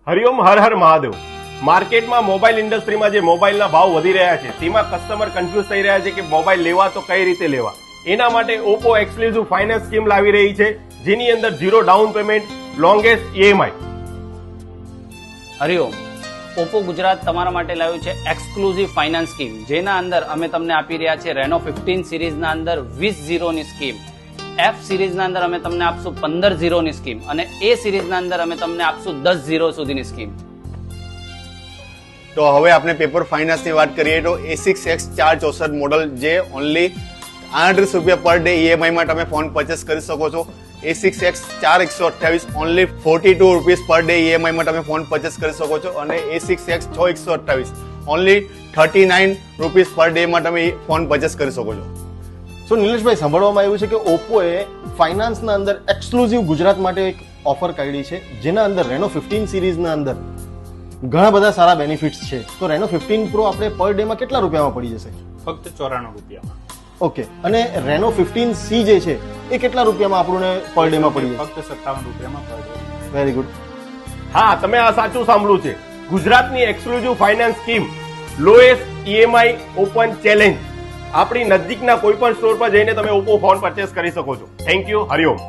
હરિઓમ, હર હર મહાદેવ. માર્કેટમાં મોબાઈલ ઇન્ડસ્ટ્રીમાં જે મોબાઈલના ભાવ વધી રહ્યા છે તેમાં કસ્ટમર કન્ફ્યુઝ થઈ રહ્યા છે કે મોબાઈલ લેવા તો કઈ રીતે લેવા. એના માટે ઓપ્પો એક્સક્લુઝિવ ફાઇનાન્સ સ્કીમ લાવી રહી છે, જેની અંદર 0 down payment, longest EMI. Hariom, Oppo Gujarat તમારા માટે લાવ્યું છે એક્સક્લુઝિવ ફાઇનાન્સ સ્કીમ, જેના અંદર અમે તમને આપી રહ્યા છે રેનો 15 સિરીઝના અંદર 20 ની સ્કીમ, F સિરીઝના અંદર અમે તમને આપશું 15 ની સ્કીમ અને A સિરીઝના અંદર અમે તમને આપશું 10 સુધીની સ્કીમ. તો હવે આપણે પેપર ફાઇનાન્સની વાત કરીએ તો A6X 464 મોડલ જે ઓનલી 38 રૂપિયા પર ડે EMI માં તમે ફોન પરચેસ કરી શકો છો. A6X 4128 only 42 rupees per day EMI માં તમે ફોન પરચેસ કરી શકો છો અને A6X 6128 only 39 rupees per day માં તમે ફોન પરચેસ કરી શકો છો. સો નિલેશભાઈ, સાંભળવામાં આવ્યું છે કે ઓપ્પોએ ફાઇનાન્સના અંદર એક્સક્લુઝિવ ગુજરાત માટે એક ઓફર કાઢી છે, જેના અંદર રેનો 15 સિરીઝના અંદર ઘણા બધા સારા બેનિફિટ્સ છે. તો રેનો 15 પ્રો આપણે પર ડેમાં કેટલા રૂપિયામાં પડી જશે? ફક્ત 94 રૂપિયામાં. ઓકે. અને રેનો 15C જે છે એ કેટલા રૂપિયામાં આપણને પર ડેમાં પડી જશે? ફક્ત 57 રૂપિયામાં પર ડે. Very good. હા, તમે આ સાચું સાંભળ્યું છે. ગુજરાતની exclusive finance scheme, lowest EMI open challenge. આપણી નજીકના કોઈ પણ સ્ટોર પર જઈને તમે ઓપ્પો ફોન પરચેસ કરી શકો છો. Thank you. હરિઓમ.